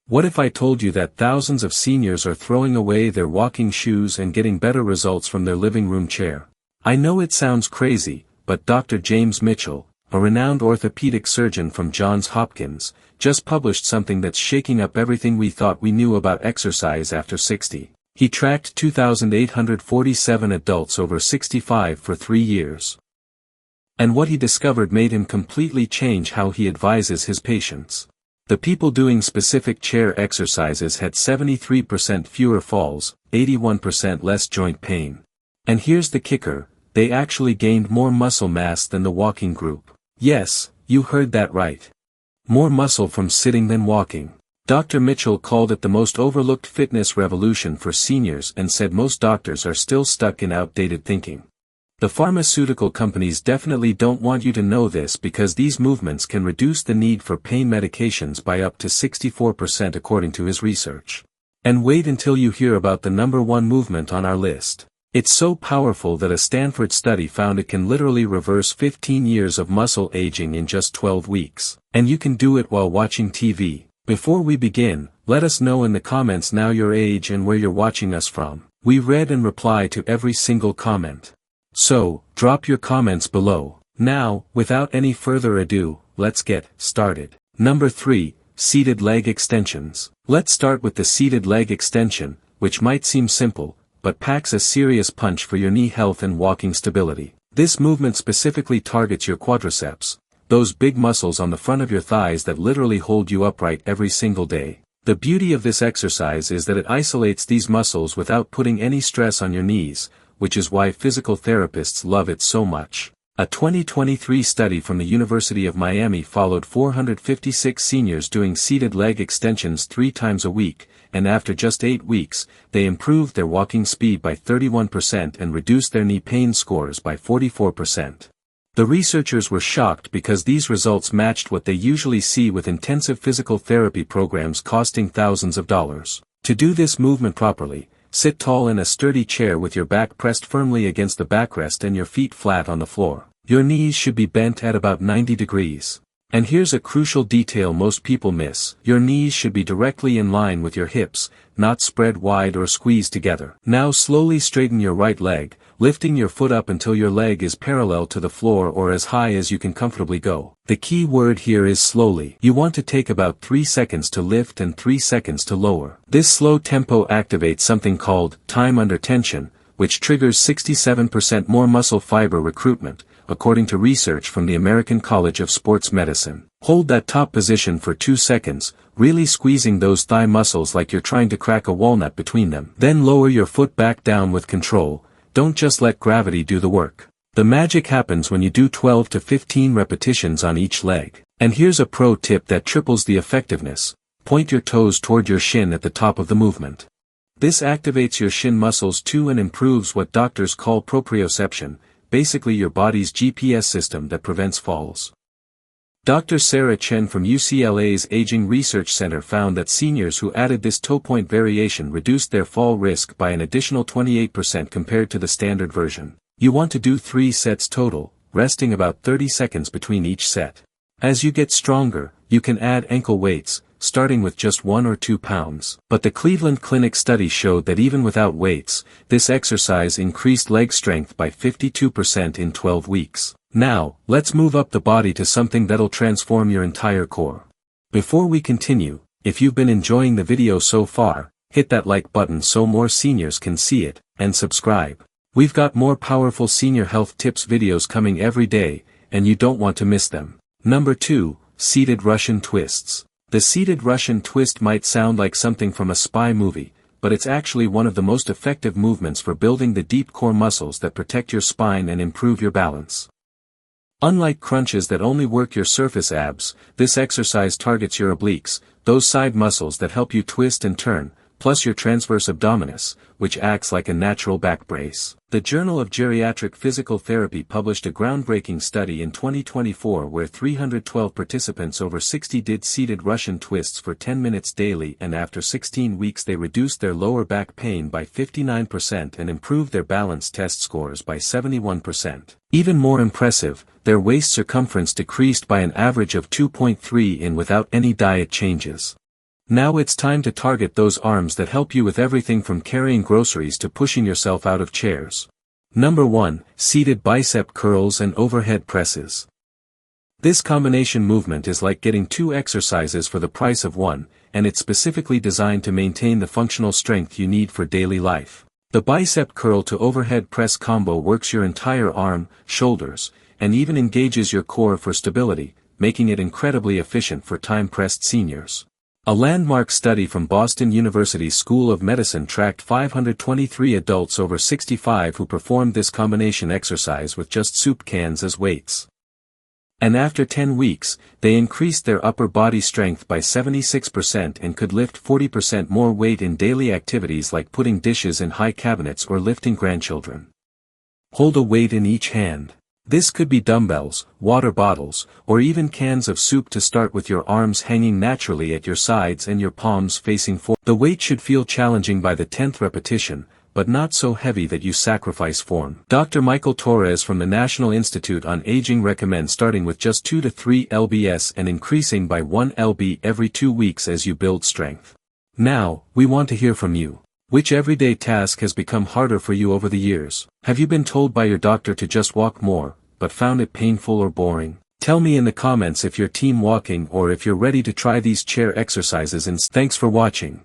What if I told you that thousands of seniors are throwing away their walking shoes and getting better results from their living room chair? I know it sounds crazy, but Dr. James Mitchell, a renowned orthopedic surgeon from Johns Hopkins, just published something that's shaking up everything we thought we knew about exercise after 60. He tracked 2,847 adults over 65 for 3 years. And what he discovered made him completely change how he advises his patients. The people doing specific chair exercises had 73% fewer falls, 81% less joint pain. And here's the kicker, they actually gained more muscle mass than the walking group. Yes, you heard that right. More muscle from sitting than walking. Dr. Mitchell called it the most overlooked fitness revolution for seniors and said most doctors are still stuck in outdated thinking. The pharmaceutical companies definitely don't want you to know this because these movements can reduce the need for pain medications by up to 64% according to his research. And wait until you hear about the #1 movement on our list. It's so powerful that a Stanford study found it can literally reverse 15 years of muscle aging in just 12 weeks. And you can do it while watching TV. Before we begin, let us know in the comments now your age and where you're watching us from. We read and reply to every single comment. So, drop your comments below. Now, without any further ado, let's get started. Number 3, seated leg extensions. Let's start with the seated leg extension, which might seem simple, but packs a serious punch for your knee health and walking stability. This movement specifically targets your quadriceps, those big muscles on the front of your thighs that literally hold you upright every single day. The beauty of this exercise is that it isolates these muscles without putting any stress on your knees, which is why physical therapists love it so much. A 2023 study from the University of Miami followed 456 seniors doing seated leg extensions 3 times a week, and after just 8 weeks, they improved their walking speed by 31% and reduced their knee pain scores by 44%. The researchers were shocked because these results matched what they usually see with intensive physical therapy programs costing thousands of dollars. To do this movement properly, sit tall in a sturdy chair with your back pressed firmly against the backrest and your feet flat on the floor. Your knees should be bent at about 90 degrees. And here's a crucial detail most people miss. Your knees should be directly in line with your hips, not spread wide or squeezed together. Now slowly straighten your right leg, lifting your foot up until your leg is parallel to the floor or as high as you can comfortably go. The key word here is slowly. You want to take about 3 seconds to lift and 3 seconds to lower. This slow tempo activates something called time under tension, which triggers 67% more muscle fiber recruitment, according to research from the American College of Sports Medicine. Hold that top position for 2 seconds, really squeezing those thigh muscles like you're trying to crack a walnut between them. Then lower your foot back down with control. Don't just let gravity do the work. The magic happens when you do 12 to 15 repetitions on each leg. And here's a pro tip that triples the effectiveness. Point your toes toward your shin at the top of the movement. This activates your shin muscles too and improves what doctors call proprioception, basically your body's GPS system that prevents falls. Dr. Sarah Chen from UCLA's Aging Research Center found that seniors who added this toe point variation reduced their fall risk by an additional 28% compared to the standard version. You want to do 3 sets total, resting about 30 seconds between each set. As you get stronger, you can add ankle weights, starting with just 1 or 2 pounds. But the Cleveland Clinic study showed that even without weights, this exercise increased leg strength by 52% in 12 weeks. Now, let's move up the body to something that'll transform your entire core. Before we continue, if you've been enjoying the video so far, hit that like button so more seniors can see it, and subscribe. We've got more powerful senior health tips videos coming every day, and you don't want to miss them. Number 2, seated Russian twists. The seated Russian twist might sound like something from a spy movie, but it's actually one of the most effective movements for building the deep core muscles that protect your spine and improve your balance. Unlike crunches that only work your surface abs, this exercise targets your obliques, those side muscles that help you twist and turn, plus your transverse abdominis, which acts like a natural back brace. The Journal of Geriatric Physical Therapy published a groundbreaking study in 2024 where 312 participants over 60 did seated Russian twists for 10 minutes daily, and after 16 weeks they reduced their lower back pain by 59% and improved their balance test scores by 71%. Even more impressive, their waist circumference decreased by an average of 2.3 in without any diet changes. Now it's time to target those arms that help you with everything from carrying groceries to pushing yourself out of chairs. Number 1, seated bicep curls and overhead presses. This combination movement is like getting 2 exercises for the price of 1, and it's specifically designed to maintain the functional strength you need for daily life. The bicep curl to overhead press combo works your entire arm, shoulders, and even engages your core for stability, making it incredibly efficient for time-pressed seniors. A landmark study from Boston University School of Medicine tracked 523 adults over 65 who performed this combination exercise with just soup cans as weights. And after 10 weeks, they increased their upper body strength by 76% and could lift 40% more weight in daily activities like putting dishes in high cabinets or lifting grandchildren. Hold a weight in each hand. This could be dumbbells, water bottles, or even cans of soup to start with your arms hanging naturally at your sides and your palms facing forward. The weight should feel challenging by the 10th repetition, but not so heavy that you sacrifice form. Dr. Michael Torres from the National Institute on Aging recommends starting with just 2 to 3 lbs and increasing by 1 lb every 2 weeks as you build strength. Now, we want to hear from you. Which everyday task has become harder for you over the years? Have you been told by your doctor to just walk more, but found it painful or boring? Tell me in the comments if you're team walking or if you're ready to try these chair exercises. And thanks for watching.